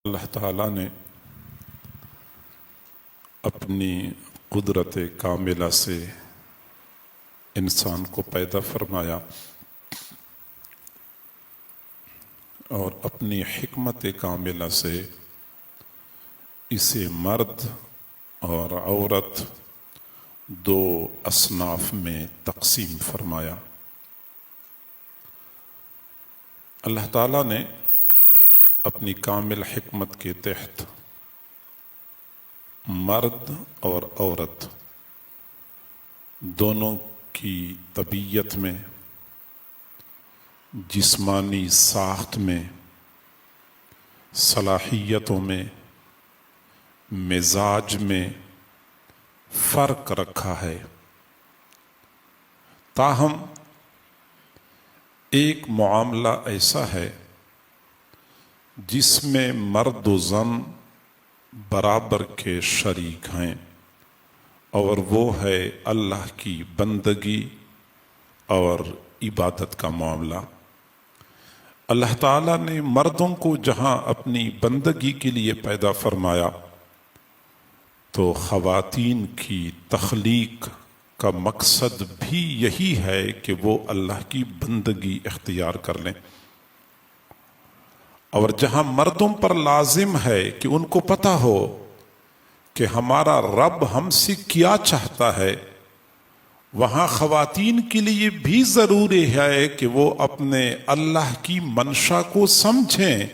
اللہ تعالیٰ نے اپنی قدرت کاملہ سے انسان کو پیدا فرمایا اور اپنی حکمت کاملہ سے اسے مرد اور عورت دو اصناف میں تقسیم فرمایا۔ اللہ تعالیٰ نے اپنی کامل حکمت کے تحت مرد اور عورت دونوں کی طبیعت میں، جسمانی ساخت میں، صلاحیتوں میں، مزاج میں فرق رکھا ہے۔ تاہم ایک معاملہ ایسا ہے جس میں مرد و زن برابر کے شریک ہیں، اور وہ ہے اللہ کی بندگی اور عبادت کا معاملہ۔ اللہ تعالیٰ نے مردوں کو جہاں اپنی بندگی کے لیے پیدا فرمایا تو خواتین کی تخلیق کا مقصد بھی یہی ہے کہ وہ اللہ کی بندگی اختیار کر لیں، اور جہاں مردوں پر لازم ہے کہ ان کو پتہ ہو کہ ہمارا رب ہم سے کیا چاہتا ہے، وہاں خواتین کے لیے بھی ضروری ہے کہ وہ اپنے اللہ کی منشا کو سمجھیں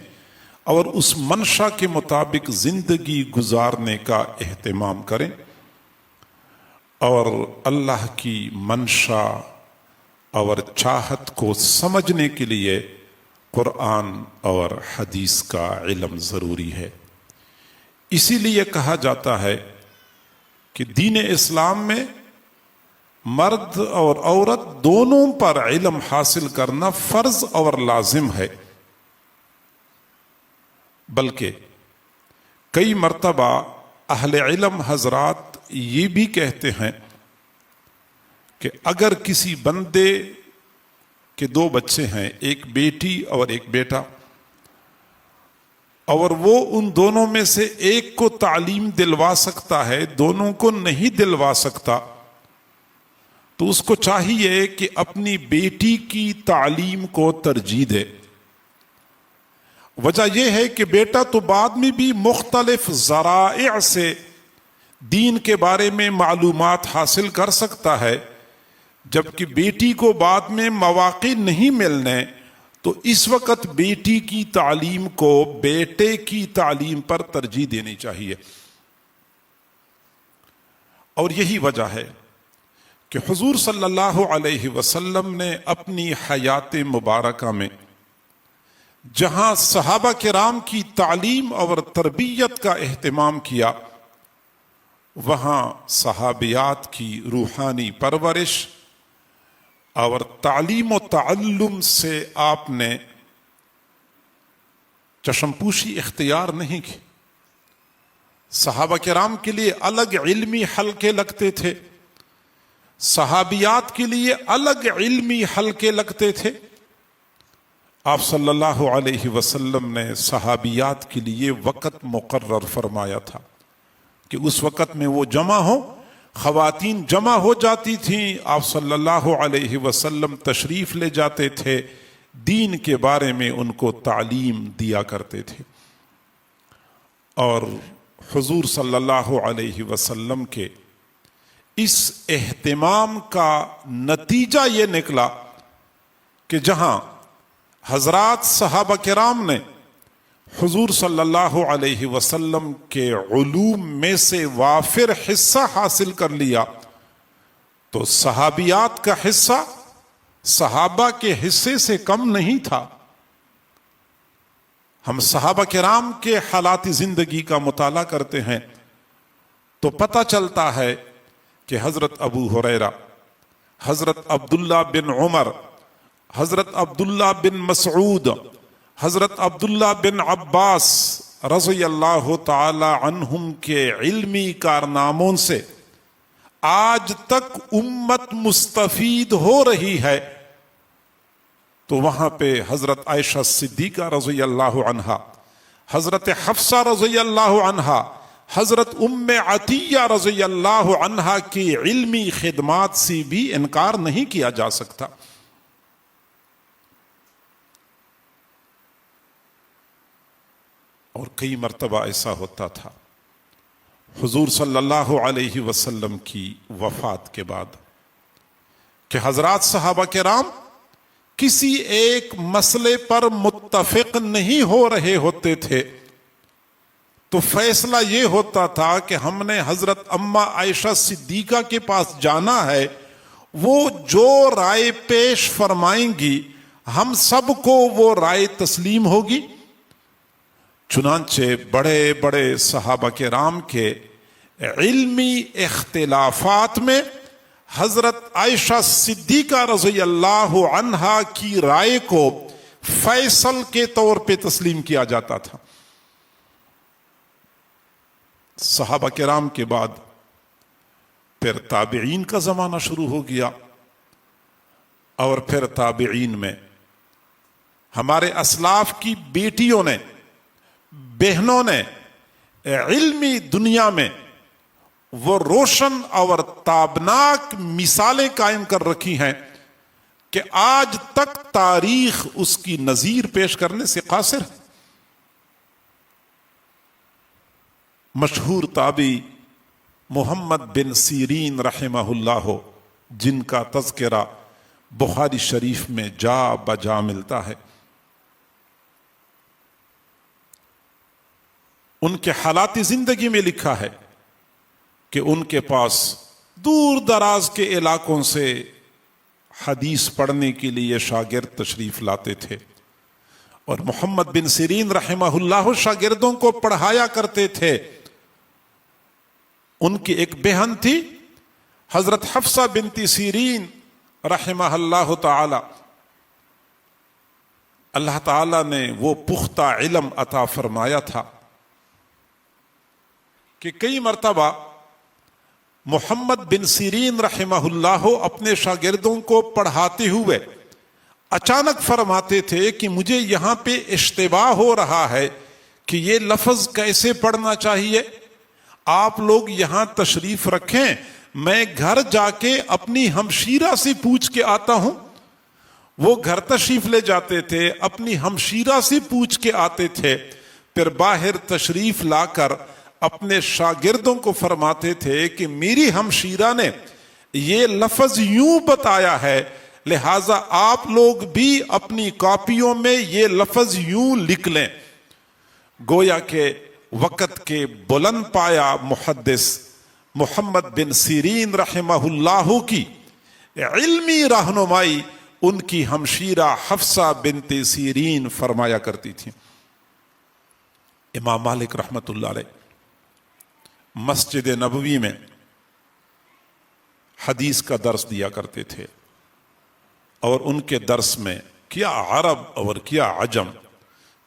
اور اس منشا کے مطابق زندگی گزارنے کا اہتمام کریں۔ اور اللہ کی منشا اور چاہت کو سمجھنے کے لیے قرآن اور حدیث کا علم ضروری ہے۔ اسی لیے کہا جاتا ہے کہ دین اسلام میں مرد اور عورت دونوں پر علم حاصل کرنا فرض اور لازم ہے، بلکہ کئی مرتبہ اہل علم حضرات یہ بھی کہتے ہیں کہ اگر کسی بندے کے دو بچے ہیں، ایک بیٹی اور ایک بیٹا، اور وہ ان دونوں میں سے ایک کو تعلیم دلوا سکتا ہے، دونوں کو نہیں دلوا سکتا، تو اس کو چاہیے کہ اپنی بیٹی کی تعلیم کو ترجیح دے۔ وجہ یہ ہے کہ بیٹا تو بعد میں بھی مختلف ذرائع سے دین کے بارے میں معلومات حاصل کر سکتا ہے، جبکہ بیٹی کو بعد میں مواقع نہیں ملنے، تو اس وقت بیٹی کی تعلیم کو بیٹے کی تعلیم پر ترجیح دینی چاہیے۔ اور یہی وجہ ہے کہ حضور صلی اللہ علیہ وسلم نے اپنی حیات مبارکہ میں جہاں صحابہ کرام کی تعلیم اور تربیت کا اہتمام کیا، وہاں صحابیات کی روحانی پرورش اور تعلیم و تعلم سے آپ نے چشم پوشی اختیار نہیں کی۔ صحابہ کرام کے لیے الگ علمی حلقے لگتے تھے، صحابیات کے لیے الگ علمی حلقے لگتے تھے۔ آپ صلی اللہ علیہ وسلم نے صحابیات کے لیے وقت مقرر فرمایا تھا کہ اس وقت میں وہ جمع ہوں، خواتین جمع ہو جاتی تھیں، آپ صلی اللہ علیہ وسلم تشریف لے جاتے تھے، دین کے بارے میں ان کو تعلیم دیا کرتے تھے۔ اور حضور صلی اللہ علیہ وسلم کے اس اہتمام کا نتیجہ یہ نکلا کہ جہاں حضرات صحابہ کرام نے حضور صلی اللہ علیہ وسلم کے علوم میں سے وافر حصہ حاصل کر لیا، تو صحابیات کا حصہ صحابہ کے حصے سے کم نہیں تھا۔ ہم صحابہ کرام کے حالات زندگی کا مطالعہ کرتے ہیں تو پتہ چلتا ہے کہ حضرت ابو ہریرہ، حضرت عبداللہ بن عمر، حضرت عبداللہ بن مسعود، حضرت عبداللہ بن عباس رضی اللہ تعالی عنہم کے علمی کارناموں سے آج تک امت مستفید ہو رہی ہے، تو وہاں پہ حضرت عائشہ صدیقہ رضی اللہ عنہا، حضرت حفصہ رضی اللہ عنہا، حضرت ام عطیہ رضی اللہ عنہا کی علمی خدمات سے بھی انکار نہیں کیا جا سکتا۔ اور کئی مرتبہ ایسا ہوتا تھا حضور صلی اللہ علیہ وسلم کی وفات کے بعد کہ حضرات صحابہ کرام کسی ایک مسئلے پر متفق نہیں ہو رہے ہوتے تھے تو فیصلہ یہ ہوتا تھا کہ ہم نے حضرت اماں عائشہ صدیقہ کے پاس جانا ہے، وہ جو رائے پیش فرمائیں گی ہم سب کو وہ رائے تسلیم ہوگی۔ چنانچہ بڑے بڑے صحابہ کرام کے علمی اختلافات میں حضرت عائشہ صدیقہ رضی اللہ عنہا کی رائے کو فیصل کے طور پہ تسلیم کیا جاتا تھا۔ صحابہ کرام کے بعد پھر تابعین کا زمانہ شروع ہو گیا، اور پھر تابعین میں ہمارے اسلاف کی بیٹیوں نے، بہنوں نے علمی دنیا میں وہ روشن اور تابناک مثالیں قائم کر رکھی ہیں کہ آج تک تاریخ اس کی نظیر پیش کرنے سے قاصر ہے۔ مشہور تابعی محمد بن سیرین رحمہ اللہ، جن کا تذکرہ بخاری شریف میں جا بجا ملتا ہے، ان کے حالات زندگی میں لکھا ہے کہ ان کے پاس دور دراز کے علاقوں سے حدیث پڑھنے کے لیے شاگرد تشریف لاتے تھے، اور محمد بن سیرین رحمہ اللہ شاگردوں کو پڑھایا کرتے تھے۔ ان کی ایک بہن تھی حضرت حفصہ بنت سیرین رحمہ اللہ تعالی، اللہ تعالی نے وہ پختہ علم عطا فرمایا تھا کہ کئی مرتبہ محمد بن سیرین رحمہ اللہ اپنے شاگردوں کو پڑھاتے ہوئے اچانک فرماتے تھے کہ مجھے یہاں پہ اشتباہ ہو رہا ہے کہ یہ لفظ کیسے پڑھنا چاہیے، آپ لوگ یہاں تشریف رکھیں، میں گھر جا کے اپنی ہمشیرہ سے پوچھ کے آتا ہوں۔ وہ گھر تشریف لے جاتے تھے، اپنی ہمشیرہ سے پوچھ کے آتے تھے، پھر باہر تشریف لا کر اپنے شاگردوں کو فرماتے تھے کہ میری ہمشیرہ نے یہ لفظ یوں بتایا ہے، لہذا آپ لوگ بھی اپنی کاپیوں میں یہ لفظ یوں لکھ لیں۔ گویا کہ وقت کے بلند پایا محدث محمد بن سیرین رحمہ اللہ کی علمی رہنمائی ان کی ہمشیرہ حفصہ بنت سیرین فرمایا کرتی تھی۔ امام مالک رحمۃ اللہ علیہ مسجد نبوی میں حدیث کا درس دیا کرتے تھے، اور ان کے درس میں کیا عرب اور کیا عجم،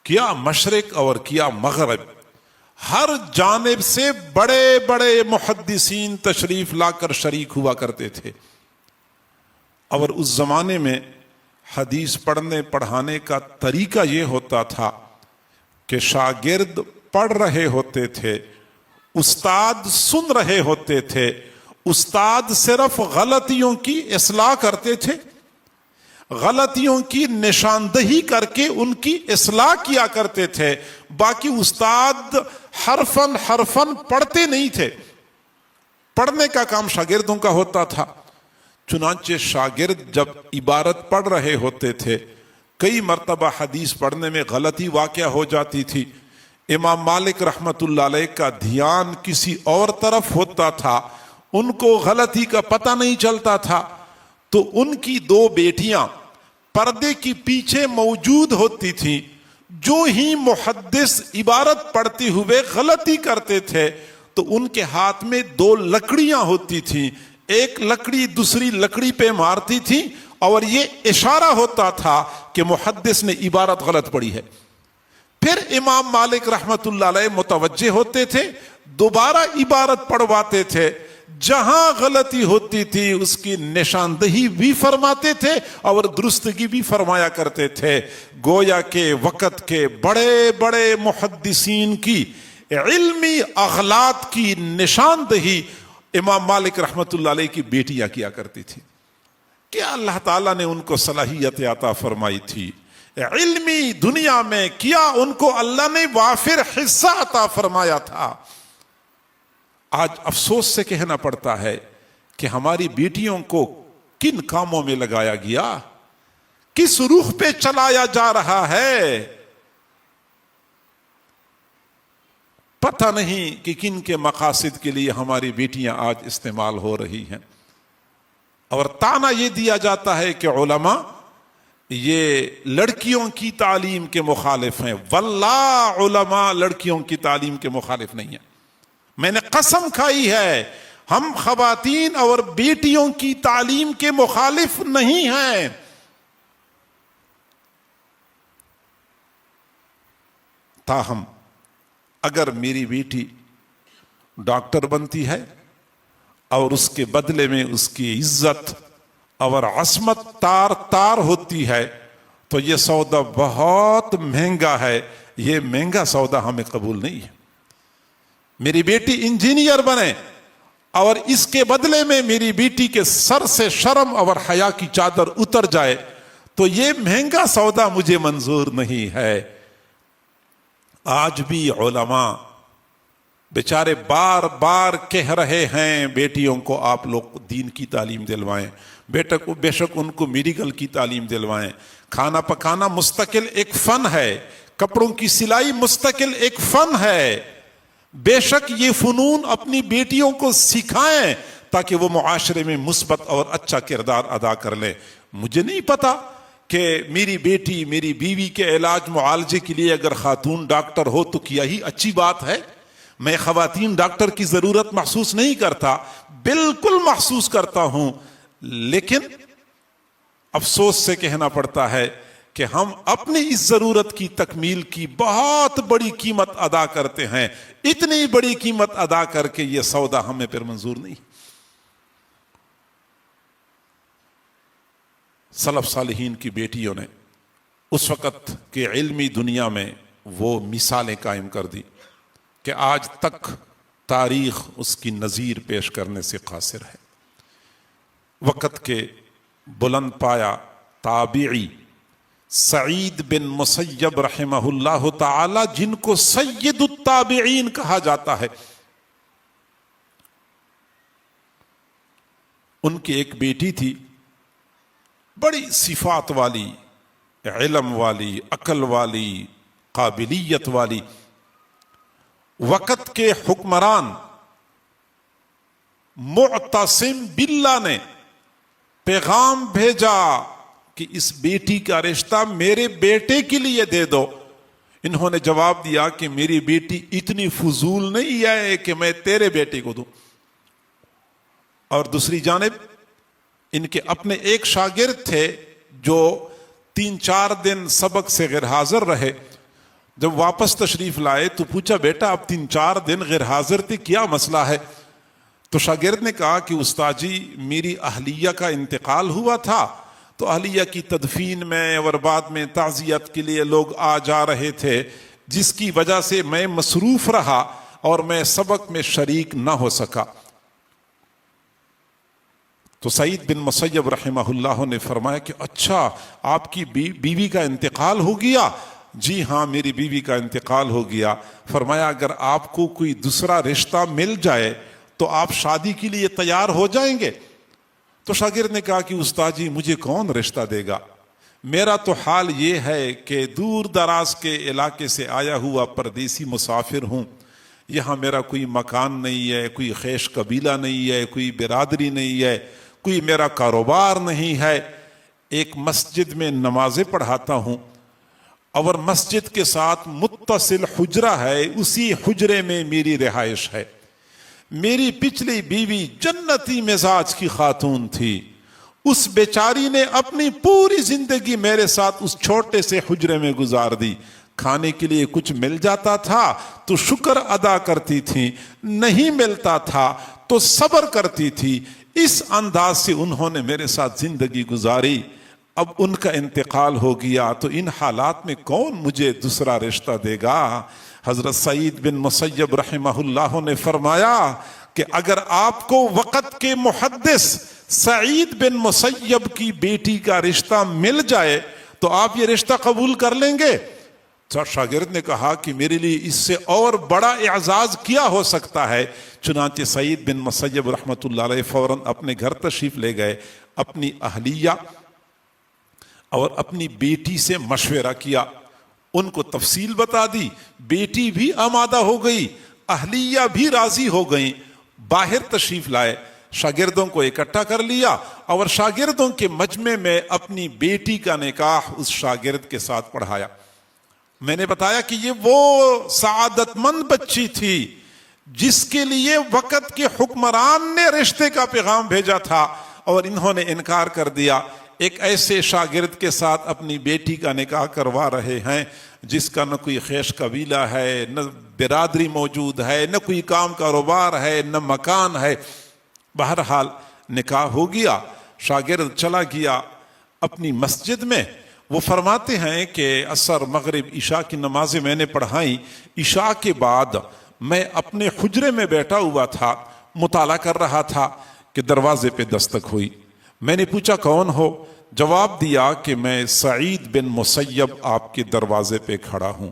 کیا مشرق اور کیا مغرب، ہر جانب سے بڑے بڑے محدثین تشریف لا کر شریک ہوا کرتے تھے۔ اور اس زمانے میں حدیث پڑھنے پڑھانے کا طریقہ یہ ہوتا تھا کہ شاگرد پڑھ رہے ہوتے تھے، استاد سن رہے ہوتے تھے، استاد صرف غلطیوں کی اصلاح کرتے تھے، غلطیوں کی نشاندہی کر کے ان کی اصلاح کیا کرتے تھے، باقی استاد حرفاً حرفاً پڑھتے نہیں تھے، پڑھنے کا کام شاگردوں کا ہوتا تھا۔ چنانچہ شاگرد جب عبارت پڑھ رہے ہوتے تھے، کئی مرتبہ حدیث پڑھنے میں غلطی واقع ہو جاتی تھی، امام مالک رحمت اللہ علیہ کا دھیان کسی اور طرف ہوتا تھا، ان کو غلطی کا پتہ نہیں چلتا تھا، تو ان کی دو بیٹیاں پردے کی پیچھے موجود ہوتی تھیں، جو ہی محدث عبارت پڑھتے ہوئے غلطی کرتے تھے تو ان کے ہاتھ میں دو لکڑیاں ہوتی تھیں، ایک لکڑی دوسری لکڑی پہ مارتی تھی، اور یہ اشارہ ہوتا تھا کہ محدث نے عبارت غلط پڑھی ہے۔ پھر امام مالک رحمت اللہ علیہ متوجہ ہوتے تھے، دوبارہ عبارت پڑھواتے تھے، جہاں غلطی ہوتی تھی اس کی نشاندہی بھی فرماتے تھے اور درستگی بھی فرمایا کرتے تھے. گویا کہ وقت کے بڑے بڑے محدثین کی علمی اغلاط کی نشاندہی امام مالک رحمت اللہ علیہ کی بیٹیاں کیا کرتی تھی. کیا اللہ تعالیٰ نے ان کو صلاحیت عطا فرمائی تھی علمی دنیا میں؟ کیا ان کو اللہ نے وافر حصہ عطا فرمایا تھا؟ آج افسوس سے کہنا پڑتا ہے کہ ہماری بیٹیوں کو کن کاموں میں لگایا گیا، کس روح پہ چلایا جا رہا ہے، پتہ نہیں کہ کن کے مقاصد کے لیے ہماری بیٹیاں آج استعمال ہو رہی ہیں. اور تانا یہ دیا جاتا ہے کہ علماء یہ لڑکیوں کی تعلیم کے مخالف ہیں. واللہ علماء لڑکیوں کی تعلیم کے مخالف نہیں ہیں. میں نے قسم کھائی ہے ہم خواتین اور بیٹیوں کی تعلیم کے مخالف نہیں ہیں. تاہم اگر میری بیٹی ڈاکٹر بنتی ہے اور اس کے بدلے میں اس کی عزت اور عصمت تار تار ہوتی ہے تو یہ سودا بہت مہنگا ہے. یہ مہنگا سودا ہمیں قبول نہیں ہے. میری بیٹی انجینئر بنے اور اس کے بدلے میں میری بیٹی کے سر سے شرم اور حیا کی چادر اتر جائے تو یہ مہنگا سودا مجھے منظور نہیں ہے. آج بھی علماء بیچارے بار بار کہہ رہے ہیں بیٹیوں کو آپ لوگ دین کی تعلیم دلوائیں، بے شک ان کو میڈیکل کی تعلیم دلوائیں. کھانا پکانا مستقل ایک فن ہے، کپڑوں کی سلائی مستقل ایک فن ہے. بے شک یہ فنون اپنی بیٹیوں کو سکھائیں تاکہ وہ معاشرے میں مثبت اور اچھا کردار ادا کر لیں. مجھے نہیں پتا کہ میری بیٹی میری بیوی کے علاج معالجے کے لیے اگر خاتون ڈاکٹر ہو تو کیا ہی اچھی بات ہے. میں خواتین ڈاکٹر کی ضرورت محسوس نہیں کرتا، بالکل محسوس کرتا ہوں. لیکن افسوس سے کہنا پڑتا ہے کہ ہم اپنی اس ضرورت کی تکمیل کی بہت بڑی قیمت ادا کرتے ہیں. اتنی بڑی قیمت ادا کر کے یہ سودا ہمیں پھر منظور نہیں. سلف صالحین کی بیٹیوں نے اس وقت کے علمی دنیا میں وہ مثالیں قائم کر دی کہ آج تک تاریخ اس کی نظیر پیش کرنے سے قاصر ہے. وقت کے بلند پایا تابعی سعید بن مسیب رحمہ اللہ تعالی، جن کو سید التابعین کہا جاتا ہے، ان کی ایک بیٹی تھی بڑی صفات والی، علم والی، عقل والی، قابلیت والی. وقت کے حکمران معتصم باللہ نے پیغام بھیجا کہ اس بیٹی کا رشتہ میرے بیٹے کے لیے دے دو. انہوں نے جواب دیا کہ میری بیٹی اتنی فضول نہیں ہے کہ میں تیرے بیٹے کو دوں. اور دوسری جانب ان کے اپنے ایک شاگرد تھے جو 3-4 دن سبق سے غیر حاضر رہے. جب واپس تشریف لائے تو پوچھا بیٹا اب 3-4 دن غیر حاضر تھے، کیا مسئلہ ہے؟ تو شاگرد نے کہا کہ استاد جی میری اہلیہ کا انتقال ہوا تھا تو اہلیہ کی تدفین میں اور بعد میں تعزیت کے لیے لوگ آ جا رہے تھے، جس کی وجہ سے میں مصروف رہا اور میں سبق میں شریک نہ ہو سکا. تو سعید بن مسیب رحمہ اللہ نے فرمایا کہ اچھا آپ کی بیوی کا انتقال ہو گیا؟ جی ہاں میری بیوی کا انتقال ہو گیا. فرمایا اگر آپ کو کوئی دوسرا رشتہ مل جائے تو آپ شادی کے لیے تیار ہو جائیں گے؟ تو شاگرد نے کہا کہ استاد جی مجھے کون رشتہ دے گا؟ میرا تو حال یہ ہے کہ دور دراز کے علاقے سے آیا ہوا پردیسی مسافر ہوں. یہاں میرا کوئی مکان نہیں ہے، کوئی خیش قبیلہ نہیں ہے، کوئی برادری نہیں ہے، کوئی میرا کاروبار نہیں ہے. ایک مسجد میں نمازیں پڑھاتا ہوں اور مسجد کے ساتھ متصل حجرہ ہے، اسی حجرے میں میری رہائش ہے. میری پچھلی بیوی جنتی مزاج کی خاتون تھی، اس بیچاری نے اپنی پوری زندگی میرے ساتھ اس چھوٹے سے حجرے میں گزار دی. کھانے کے لیے کچھ مل جاتا تھا تو شکر ادا کرتی تھی، نہیں ملتا تھا تو صبر کرتی تھی۔ اس انداز سے انہوں نے میرے ساتھ زندگی گزاری۔ اب ان کا انتقال ہو گیا تو ان حالات میں کون مجھے دوسرا رشتہ دے گا؟ حضرت سعید بن مسیب رحمہ اللہ نے فرمایا کہ اگر آپ کو وقت کے محدث سعید بن مسیب کی بیٹی کا رشتہ مل جائے تو آپ یہ رشتہ قبول کر لیں گے؟ شاگرد نے کہا کہ میرے لیے اس سے اور بڑا اعزاز کیا ہو سکتا ہے۔ چنانچہ سعید بن مسیب رحمۃ اللہ علیہ فوراً اپنے گھر تشریف لے گئے، اپنی اہلیہ اور اپنی بیٹی سے مشورہ کیا، ان کو تفصیل بتا دی، بیٹی بھی آمادہ ہو گئی، اہلیہ بھی راضی ہو گئیں، باہر تشریف لائے، شاگردوں کو اکٹھا کر لیا اور شاگردوں کے مجمع میں اپنی بیٹی کا نکاح اس شاگرد کے ساتھ پڑھایا۔ میں نے بتایا کہ یہ وہ سعادت مند بچی تھی جس کے لیے وقت کے حکمران نے رشتے کا پیغام بھیجا تھا اور انہوں نے انکار کر دیا۔ ایک ایسے شاگرد کے ساتھ اپنی بیٹی کا نکاح کروا رہے ہیں جس کا نہ کوئی خیش قبیلہ ہے، نہ برادری موجود ہے، نہ کوئی کام کاروبار ہے، نہ مکان ہے۔ بہرحال نکاح ہو گیا، شاگرد چلا گیا اپنی مسجد میں۔ وہ فرماتے ہیں کہ عصر مغرب عشاء کی نمازیں میں نے پڑھائیں، عشاء کے بعد میں اپنے حجرے میں بیٹھا ہوا تھا، مطالعہ کر رہا تھا کہ دروازے پہ دستک ہوئی۔ میں نے پوچھا کون ہو؟ جواب دیا کہ میں سعید بن مسیب آپ کے دروازے پہ کھڑا ہوں۔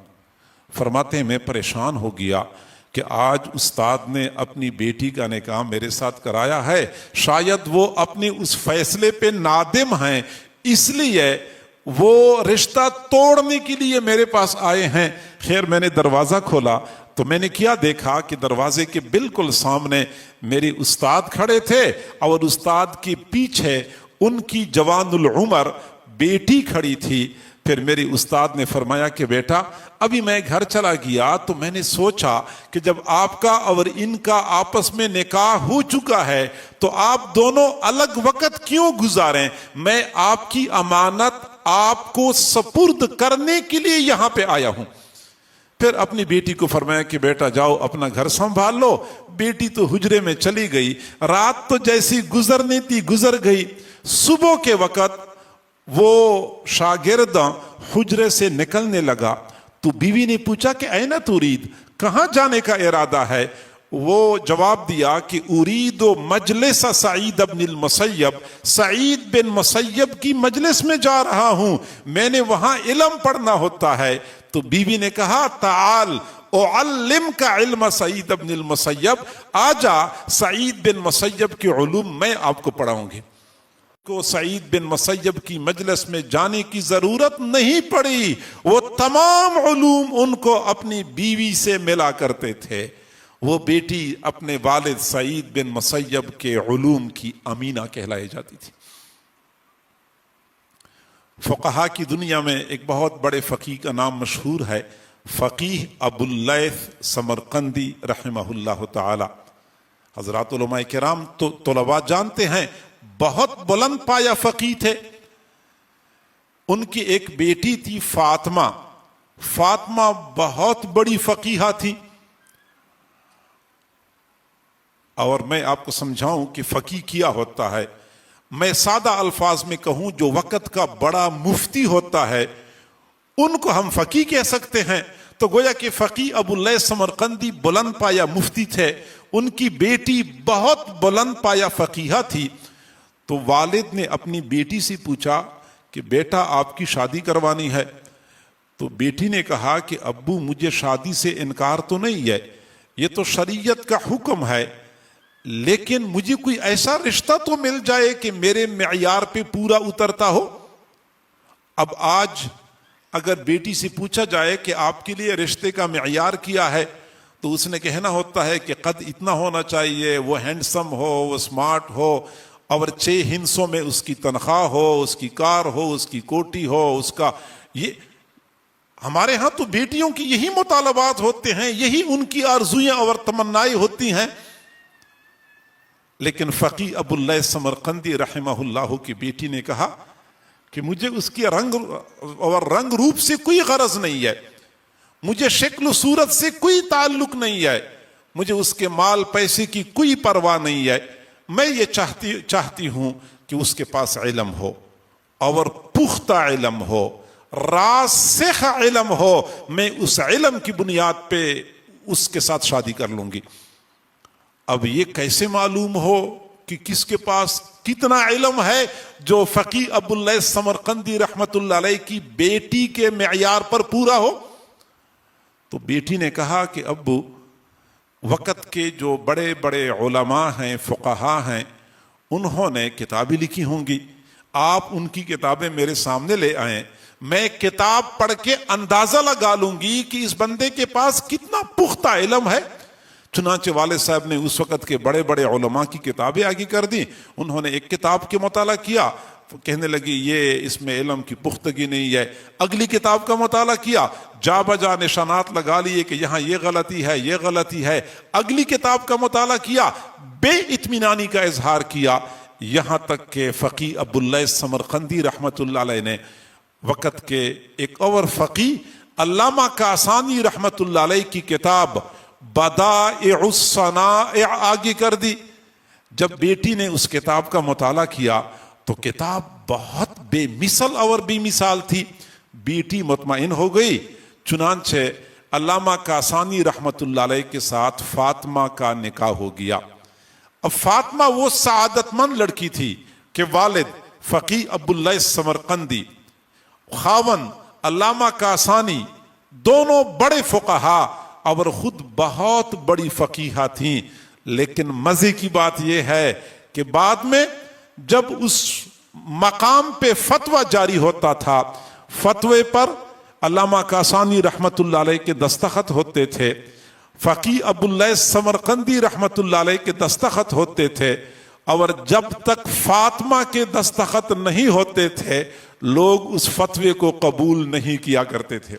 فرماتے ہیں میں پریشان ہو گیا کہ آج استاد نے اپنی بیٹی کا نکاح میرے ساتھ کرایا ہے، شاید وہ اپنے اس فیصلے پہ نادم ہیں، اس لیے وہ رشتہ توڑنے کے لیے میرے پاس آئے ہیں۔ خیر میں نے دروازہ کھولا تو میں نے کیا دیکھا کہ دروازے کے بالکل سامنے میرے استاد کھڑے تھے اور استاد کے پیچھے ان کی جوان العمر بیٹی کھڑی تھی۔ پھر میرے استاد نے فرمایا کہ بیٹا ابھی میں گھر چلا گیا تو میں نے سوچا کہ جب آپ کا اور ان کا آپس میں نکاح ہو چکا ہے تو آپ دونوں الگ وقت کیوں گزاریں؟ میں آپ کی امانت آپ کو سپرد کرنے کے لیے یہاں پہ آیا ہوں۔ پھر اپنی بیٹی کو فرمایا کہ بیٹا جاؤ اپنا گھر سنبھال لو۔ بیٹی تو حجرے میں چلی گئی، رات تو جیسی گزرنی تھی گزر گئی۔ صبح کے وقت وہ شاگرد حجرے سے نکلنے لگا تو بیوی نے پوچھا کہ اینہ ترید، کہاں جانے کا ارادہ ہے؟ وہ جواب دیا کہ ارید مجلس سعید بن المسیب، سعید بن مسیب کی مجلس میں جا رہا ہوں، میں نے وہاں علم پڑھنا ہوتا ہے۔ تو بیوی نے کہا تعال اعلمک علم سعید بن المسیب، آجا سعید بن مسیب کے علوم میں آپ کو پڑھاؤں گی۔ کو سعید بن مسیب کی مجلس میں جانے کی ضرورت نہیں پڑی، وہ تمام علوم ان کو اپنی بیوی سے ملا کرتے تھے۔ وہ بیٹی اپنے والد سعید بن مسیب کے علوم کی امینہ کہلائی جاتی تھی۔ فقہا کی دنیا میں ایک بہت بڑے فقیہ کا نام مشہور ہے، فقیہ ابو اللیث سمرقندی رحمہ اللہ تعالی۔ حضرات علماء کرام تو طلباء جانتے ہیں بہت بلند پایا فقیہ تھے۔ ان کی ایک بیٹی تھی فاطمہ، فاطمہ بہت بڑی فقیہہ تھی۔ اور میں آپ کو سمجھاؤں کہ فقیہ کیا ہوتا ہے، میں سادہ الفاظ میں کہوں جو وقت کا بڑا مفتی ہوتا ہے ان کو ہم فقیہ کہہ سکتے ہیں۔ تو گویا کہ فقیہ ابو اللیث سمرقندی بلند پایا مفتی تھے، ان کی بیٹی بہت بلند پایا فقیہہ تھی۔ تو والد نے اپنی بیٹی سے پوچھا کہ بیٹا آپ کی شادی کروانی ہے؟ تو بیٹی نے کہا کہ ابو مجھے شادی سے انکار تو نہیں ہے، یہ تو شریعت کا حکم ہے، لیکن مجھے کوئی ایسا رشتہ تو مل جائے کہ میرے معیار پہ پورا اترتا ہو۔ اب آج اگر بیٹی سے پوچھا جائے کہ آپ کے لیے رشتے کا معیار کیا ہے تو اس نے کہنا ہوتا ہے کہ قد اتنا ہونا چاہیے، وہ ہینڈسم ہو، وہ سمارٹ ہو، اور 6 ہندسوں میں اس کی تنخواہ ہو، اس کی کار ہو، اس کی کوٹی ہو، اس کا یہ ہمارے ہاں تو بیٹیوں کی یہی مطالبات ہوتے ہیں، یہی ان کی آرزویں اور تمنائیں ہوتی ہیں۔ لیکن فقیہ ابو اللیث سمرقندی رحمہ اللہ کی بیٹی نے کہا کہ مجھے اس کی رنگ روپ سے کوئی غرض نہیں ہے، مجھے شکل و صورت سے کوئی تعلق نہیں ہے, مجھے اس کے مال پیسے کی کوئی پرواہ نہیں ہے, میں یہ چاہتی ہوں کہ اس کے پاس علم ہو اور پختہ علم ہو, راسخ علم ہو, میں اس علم کی بنیاد پہ اس کے ساتھ شادی کر لوں گی. اب یہ کیسے معلوم ہو کہ کس کے پاس کتنا علم ہے؟ جو فقی ابو اللیث سمرقندی رحمت اللہ علیہ کی بیٹی کے معیار پر پورا ہو. تو بیٹی نے کہا کہ ابو, وقت کے جو بڑے بڑے علماء ہیں, فقہا ہیں, انہوں نے کتابیں لکھی ہوں گی, آپ ان کی کتابیں میرے سامنے لے آئیں, میں کتاب پڑھ کے اندازہ لگا لوں گی کہ اس بندے کے پاس کتنا پختہ علم ہے. چنانچہ والد صاحب نے اس وقت کے بڑے بڑے علماء کی کتابیں آگے کر دی. انہوں نے ایک کتاب کے مطالعہ کیا, کہنے لگی یہ اس میں علم کی پختگی نہیں ہے. اگلی کتاب کا مطالعہ کیا, جا بجا نشانات لگا لیے کہ یہاں یہ غلطی ہے, یہ غلطی ہے. اگلی کتاب کا مطالعہ کیا, بے اطمینانی کا اظہار کیا, یہاں تک کہ فقی ابو اللیث سمرقندی رحمت اللہ علیہ نے وقت کے ایک اور فقی علامہ کاسانی رحمت اللہ علیہ کی کتاب بدائع الصنائع آگے کر دی. جب بیٹی نے اس کتاب کا مطالعہ کیا تو کتاب بہت بے مثل اور بے مثال تھی. بیٹی مطمئن ہو گئی. چنانچہ علامہ کاسانی رحمت اللہ علیہ کے ساتھ فاطمہ کا نکاح ہو گیا. اب فاطمہ وہ سعادت مند لڑکی تھی کہ والد فقی ابو اللیث سمرقندی, خاون علامہ کاسانی, دونوں بڑے فقہا اور خود بہت بڑی فقیہہ تھیں. لیکن مزے کی بات یہ ہے کہ بعد میں جب اس مقام پہ فتویٰ جاری ہوتا تھا, فتوے پر علامہ کاسانی رحمت اللہ علیہ کے دستخط ہوتے تھے, فقی ابو اللیث سمرقندی رحمت اللہ علیہ کے دستخط ہوتے تھے, اور جب تک فاطمہ کے دستخط نہیں ہوتے تھے لوگ اس فتوے کو قبول نہیں کیا کرتے تھے.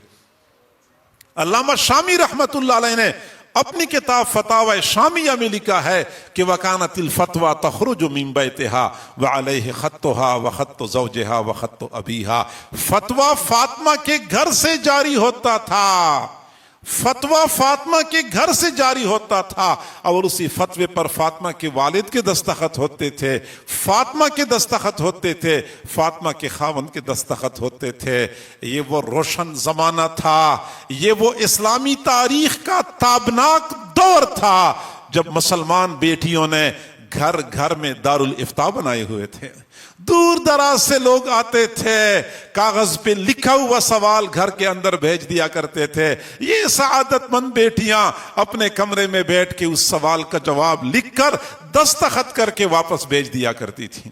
علامہ شامی رحمت اللہ علیہ نے اپنی کتاب فتاوی شامیہ میں لکھا ہے کہ وَكَانَتِ الْفَتْوَى تَخْرُجُ مِن بَيْتِهَا وَعَلَيْهِ خَطُّهَا وَخَطُّ زَوْجِهَا وَخَطُّ أَبِيهَا. فتویٰ فاطمہ کے گھر سے جاری ہوتا تھا, فتویٰ فاطمہ کے گھر سے جاری ہوتا تھا, اور اسی فتوے پر فاطمہ کے والد کے دستخط ہوتے تھے, فاطمہ کے دستخط ہوتے تھے, فاطمہ کے خاوند کے دستخط ہوتے تھے. یہ وہ روشن زمانہ تھا, یہ وہ اسلامی تاریخ کا تابناک دور تھا جب مسلمان بیٹیوں نے گھر گھر میں دارالافتاء بنائے ہوئے تھے. دور دراز سے لوگ آتے تھے, کاغذ پہ لکھا ہوا سوال گھر کے اندر بھیج دیا کرتے تھے. یہ سعادت مند بیٹیاں اپنے کمرے میں بیٹھ کے اس سوال کا جواب لکھ کر دستخط کر کے واپس بھیج دیا کرتی تھیں.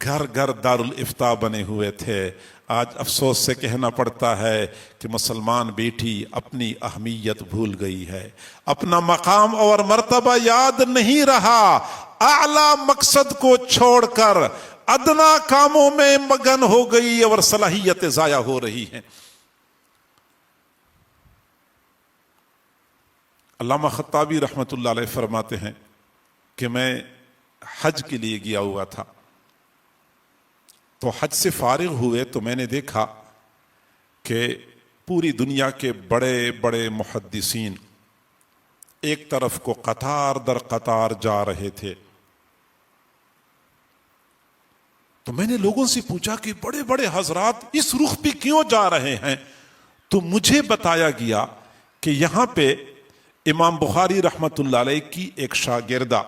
گھر گھر دارالافتاء بنے ہوئے تھے. آج افسوس سے کہنا پڑتا ہے کہ مسلمان بیٹی اپنی اہمیت بھول گئی ہے, اپنا مقام اور مرتبہ یاد نہیں رہا, اعلیٰ مقصد کو چھوڑ کر ادنا کاموں میں مگن ہو گئی اور صلاحیتیں ضائع ہو رہی ہیں. علامہ خطابی رحمت اللہ علیہ فرماتے ہیں کہ میں حج کے لیے گیا ہوا تھا, تو حج سے فارغ ہوئے تو میں نے دیکھا کہ پوری دنیا کے بڑے بڑے محدثین ایک طرف کو قطار در قطار جا رہے تھے. تو میں نے لوگوں سے پوچھا کہ بڑے بڑے حضرات اس رخ پہ کیوں جا رہے ہیں؟ تو مجھے بتایا گیا کہ یہاں پہ امام بخاری رحمت اللہ علیہ کی ایک شاگردہ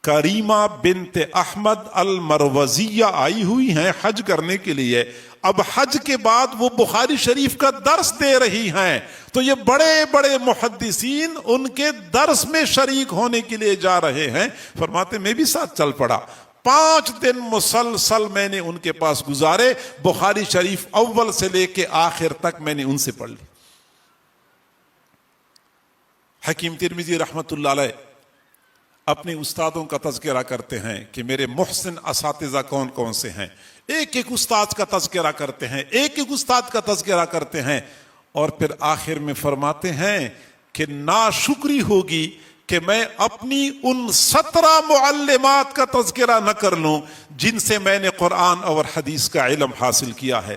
کریمہ بنت احمد المروزیہ آئی ہوئی ہیں حج کرنے کے لیے. اب حج کے بعد وہ بخاری شریف کا درس دے رہی ہیں, تو یہ بڑے بڑے محدثین ان کے درس میں شریک ہونے کے لیے جا رہے ہیں. فرماتے میں بھی ساتھ چل پڑا. 5 دن مسلسل میں نے ان کے پاس گزارے, بخاری شریف اول سے لے کے آخر تک میں نے ان سے پڑھ لی. حکیم ترمذی رحمت اللہ علیہ اپنے استادوں کا تذکرہ کرتے ہیں کہ میرے محسن اساتذہ کون کون سے ہیں. ایک ایک استاد کا تذکرہ کرتے ہیں, ایک ایک استاد کا تذکرہ کرتے ہیں, اور پھر آخر میں فرماتے ہیں کہ ناشکری ہوگی کہ میں اپنی ان 17 معلمات کا تذکرہ نہ کر لوں جن سے میں نے قرآن اور حدیث کا علم حاصل کیا ہے.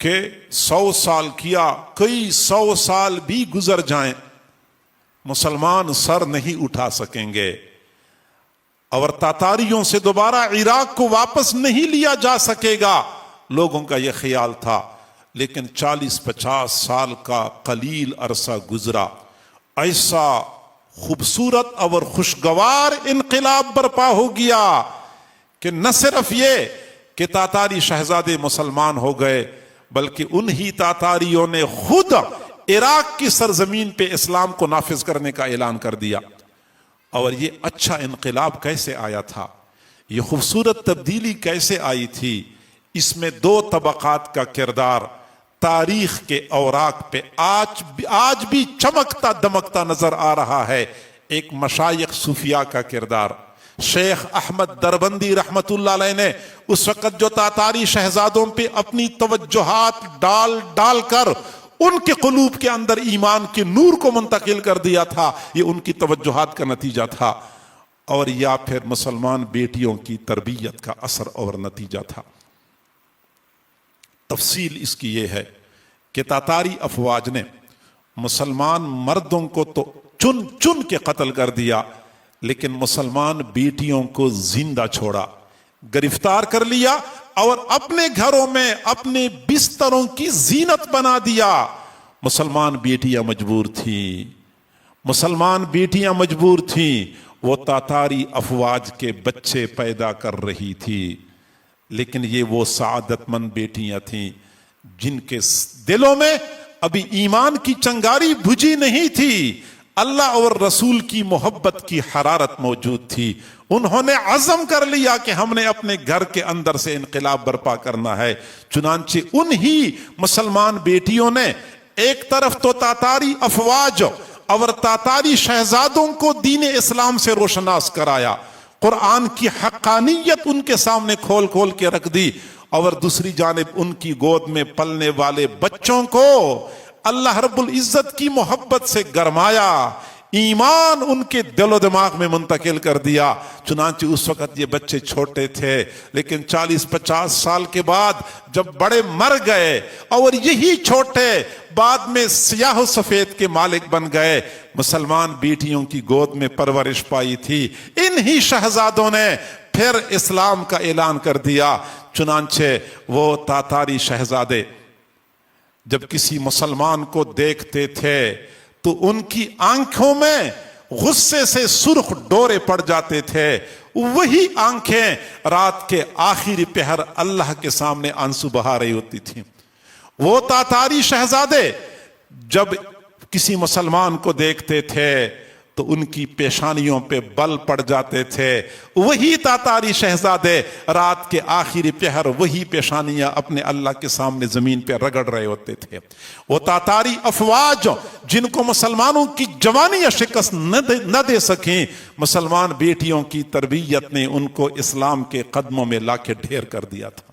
کہ 100 سال کیا، کئی 100 سال بھی گزر جائیں، مسلمان سر نہیں اٹھا سکیں گے، اور تاتاریوں سے دوبارہ عراق کو واپس نہیں لیا جا سکے گا، لوگوں کا یہ خیال تھا۔ لیکن 40-50 سال کا قلیل عرصہ گزرا، ایسا خوبصورت اور خوشگوار انقلاب برپا ہو گیا کہ نہ صرف یہ کہ تاتاری شہزادے مسلمان ہو گئے، بلکہ انہی تاتاریوں نے خود عراق کی سرزمین پہ اسلام کو نافذ کرنے کا اعلان کر دیا۔ اور یہ اچھا انقلاب کیسے آیا تھا، یہ خوبصورت تبدیلی کیسے آئی تھی، اس میں 2 طبقات کا کردار تاریخ کے اوراق پہ آج بھی چمکتا دمکتا نظر آ رہا ہے۔ ایک مشائخ صوفیاء کا کردار، شیخ احمد دربندی رحمت اللہ علیہ نے اس وقت جو تاتاری شہزادوں پہ اپنی توجہات ڈال کر ان کے قلوب کے اندر ایمان کے نور کو منتقل کر دیا تھا، یہ ان کی توجہات کا نتیجہ تھا، اور یا پھر مسلمان بیٹیوں کی تربیت کا اثر اور نتیجہ تھا۔ تفصیل اس کی یہ ہے کہ تاتاری افواج نے مسلمان مردوں کو تو چن چن کے قتل کر دیا، لیکن مسلمان بیٹیوں کو زندہ چھوڑا، گرفتار کر لیا اور اپنے گھروں میں اپنے بستروں کی زینت بنا دیا۔ مسلمان بیٹیاں مجبور تھیں، وہ تاتاری افواج کے بچے پیدا کر رہی تھی، لیکن یہ وہ سعادت مند بیٹیاں تھیں جن کے دلوں میں ابھی ایمان کی چنگاری بجھی نہیں تھی، اللہ اور رسول کی محبت کی حرارت موجود تھی۔ انہوں نے عزم کر لیا کہ ہم نے اپنے گھر کے اندر سے انقلاب برپا کرنا ہے۔ چنانچہ انہی مسلمان بیٹیوں نے ایک طرف تو تاتاری افواج اور تاتاری شہزادوں کو دین اسلام سے روشناس کرایا، قرآن کی حقانیت ان کے سامنے کھول کھول کے رکھ دی، اور دوسری جانب ان کی گود میں پلنے والے بچوں کو اللہ رب العزت کی محبت سے گرمایا، ایمان ان کے دل و دماغ میں منتقل کر دیا۔ چنانچہ اس وقت یہ بچے چھوٹے تھے، لیکن 40-50 سال کے بعد جب بڑے مر گئے اور یہی چھوٹے بعد میں سیاہ و سفید کے مالک بن گئے، مسلمان بیٹیوں کی گود میں پرورش پائی تھی، انہی شہزادوں نے پھر اسلام کا اعلان کر دیا۔ چنانچہ وہ تاتاری شہزادے جب کسی مسلمان کو دیکھتے تھے تو ان کی آنکھوں میں غصے سے سرخ ڈورے پڑ جاتے تھے، وہی آنکھیں رات کے آخری پہر اللہ کے سامنے آنسو بہا رہی ہوتی تھیں۔ وہ تاتاری شہزادے جب کسی مسلمان کو دیکھتے تھے تو ان کی پیشانیوں پہ بل پڑ جاتے تھے، وہی تاتاری شہزادے رات کے آخری پہر وہی پیشانیاں اپنے اللہ کے سامنے زمین پہ رگڑ رہے ہوتے تھے۔ وہ تاتاری افواج جن کو مسلمانوں کی جوانیاں شکست نہ دے سکیں، مسلمان بیٹیوں کی تربیت نے ان کو اسلام کے قدموں میں لا کے ڈھیر کر دیا تھا۔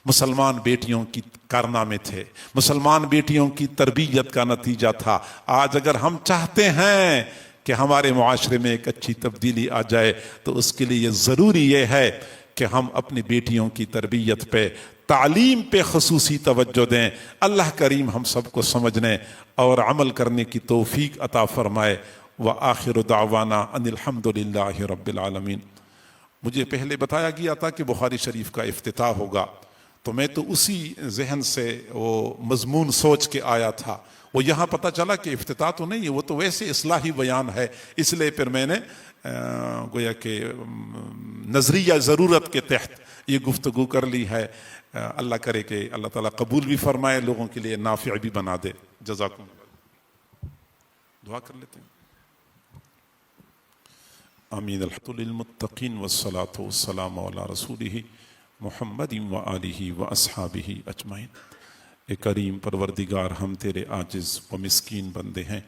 مسلمان بیٹیوں کی کارنامے تھے، مسلمان بیٹیوں کی تربیت کا نتیجہ تھا۔ آج اگر ہم چاہتے ہیں کہ ہمارے معاشرے میں ایک اچھی تبدیلی آ جائے تو اس کے لیے ضروری یہ ہے کہ ہم اپنی بیٹیوں کی تربیت پہ، تعلیم پہ خصوصی توجہ دیں۔ اللہ کریم ہم سب کو سمجھنے اور عمل کرنے کی توفیق عطا فرمائے۔ وآخر دعوانا ان الحمد للہ رب العالمین۔ مجھے پہلے بتایا گیا تھا کہ بخاری شریف کا افتتاح ہوگا، تو میں تو اسی ذہن سے وہ مضمون سوچ کے آیا تھا۔ وہ یہاں پتہ چلا کہ افتتاح تو نہیں ہے، وہ تو ویسے اصلاحی بیان ہے، اس لیے پھر میں نے گویا کہ نظریہ ضرورت کے تحت یہ گفتگو کر لی ہے۔ اللہ کرے کہ اللہ تعالیٰ قبول بھی فرمائے، لوگوں کے لیے نافع بھی بنا دے۔ جزاکم اللہ۔ دعا کر لیتے ہیں۔ آمین۔ الحمد للمتقین والصلاة والسلام علی رسولہ محمد وآلہ واصحابہ اجمعین۔ اے کریم پروردگار، ہم تیرے عاجز و مسکین بندے ہیں،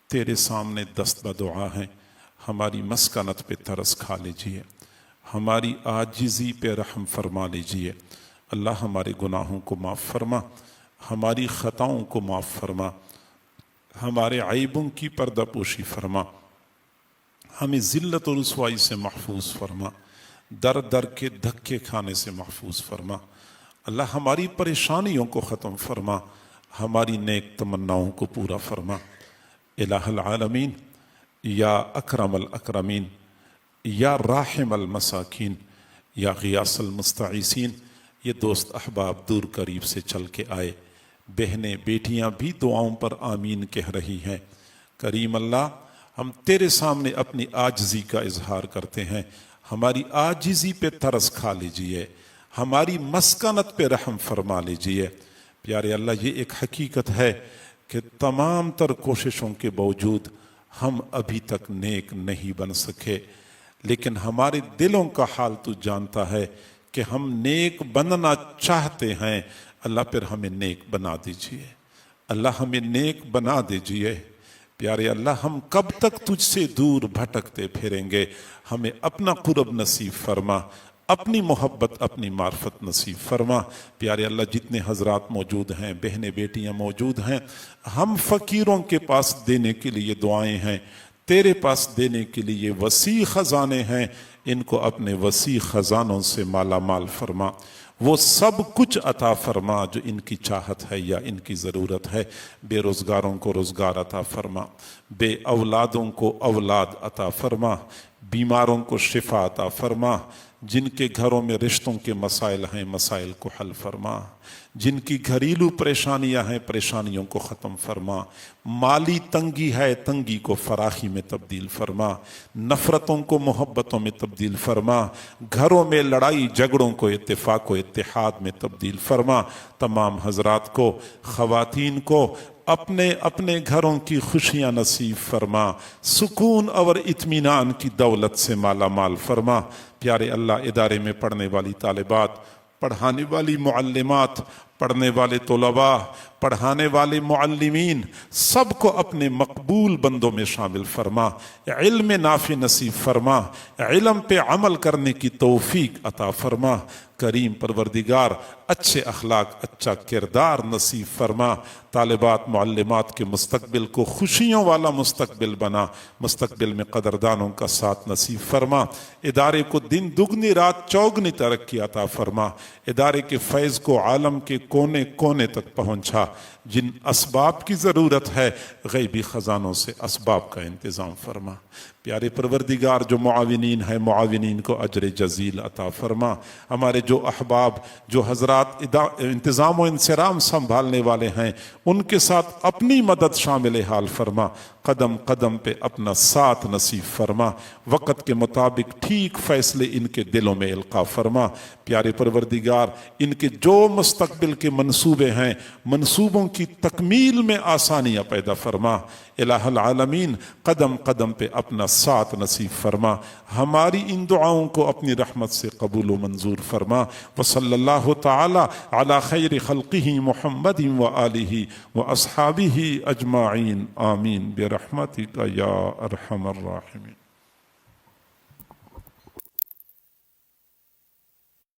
تیرے سامنے دست بدعا ہیں، ہماری مسکنت پہ ترس کھا لیجئے، ہماری عاجزی پہ رحم فرما لیجئے۔ اللہ ہمارے گناہوں کو معاف فرما، ہماری خطاؤں کو معاف فرما، ہمارے عیبوں کی پردہ پوشی فرما، ہمیں ذلت و رسوائی سے محفوظ فرما، در در کے دھکے کھانے سے محفوظ فرما۔ اللہ ہماری پریشانیوں کو ختم فرما، ہماری نیک تمناؤں کو پورا فرما۔ الہ العالمین، یا اکرم الاکرمین، یا راحم المساکین، یا غیاث المستعیثین، یہ دوست احباب دور قریب سے چل کے آئے، بہنیں بیٹیاں بھی دعاؤں پر آمین کہہ رہی ہیں۔ کریم اللہ، ہم تیرے سامنے اپنی عاجزی کا اظہار کرتے ہیں، ہماری عاجزی پہ ترس کھا لیجئے، ہماری مسکنت پہ رحم فرما لیجئے۔ پیارے اللہ، یہ ایک حقیقت ہے کہ تمام تر کوششوں کے باوجود ہم ابھی تک نیک نہیں بن سکے، لیکن ہمارے دلوں کا حال تو جانتا ہے کہ ہم نیک بننا چاہتے ہیں۔ اللہ پھر ہمیں نیک بنا دیجئے، اللہ ہمیں نیک بنا دیجئے۔ پیارے اللہ، ہم کب تک تجھ سے دور بھٹکتے پھریں گے؟ ہمیں اپنا قرب نصیب فرما، اپنی محبت، اپنی معرفت نصیب فرما۔ پیارے اللہ، جتنے حضرات موجود ہیں، بہنیں بیٹیاں موجود ہیں، ہم فقیروں کے پاس دینے کے لیے دعائیں ہیں، تیرے پاس دینے کے لیے وسیع خزانے ہیں، ان کو اپنے وسیع خزانوں سے مالا مال فرما، وہ سب کچھ عطا فرما جو ان کی چاہت ہے یا ان کی ضرورت ہے۔ بے روزگاروں کو روزگار عطا فرما، بے اولادوں کو اولاد عطا فرما، بیماروں کو شفا عطا فرما، جن کے گھروں میں رشتوں کے مسائل ہیں مسائل کو حل فرما، جن کی گھریلو پریشانیاں ہیں پریشانیوں کو ختم فرما، مالی تنگی ہے تنگی کو فراخی میں تبدیل فرما، نفرتوں کو محبتوں میں تبدیل فرما، گھروں میں لڑائی جھگڑوں کو اتفاق و اتحاد میں تبدیل فرما۔ تمام حضرات کو، خواتین کو اپنے اپنے گھروں کی خوشیاں نصیب فرما، سکون اور اطمینان کی دولت سے مالا مال فرما۔ پیارے اللہ، ادارے میں پڑھنے والی طالبات، پڑھانے والی معلمات، پڑھنے والے طلباء، پڑھانے والے معلمین، سب کو اپنے مقبول بندوں میں شامل فرما، علم نافع نصیب فرما، علم پہ عمل کرنے کی توفیق عطا فرما۔ کریم پروردگار، اچھے اخلاق، اچھا کردار نصیب فرما۔ طالبات معلمات کے مستقبل کو خوشیوں والا مستقبل بنا، مستقبل میں قدردانوں کا ساتھ نصیب فرما۔ ادارے کو دن دگنی رات چوگنی ترقی عطا فرما، ادارے کے فیض کو عالم کے کونے کونے تک پہنچا۔ جن اسباب کی ضرورت ہے، غیبی خزانوں سے اسباب کا انتظام فرما۔ پیارے پروردگار، جو معاونین ہیں معاونین کو اجر جزیل عطا فرما۔ ہمارے جو احباب، جو حضرات انتظام و انصرام سنبھالنے والے ہیں، ان کے ساتھ اپنی مدد شامل حال فرما، قدم قدم پہ اپنا ساتھ نصیب فرما، وقت کے مطابق ٹھیک فیصلے ان کے دلوں میں القاء فرما۔ پیارے پروردگار، ان کے جو مستقبل کے منصوبے ہیں، منصوبوں کی تکمیل میں آسانیاں پیدا فرما۔ الہ العالمین، قدم قدم پہ اپنا ساتھ نصیب فرما، ہماری ان دعاؤں کو اپنی رحمت سے قبول و منظور فرما۔ وصلی اللہ تعالی علی خیر خلقہ محمد وآلہ واصحابہ اجمعین، آمین برحمتک یا ارحم الراحمین۔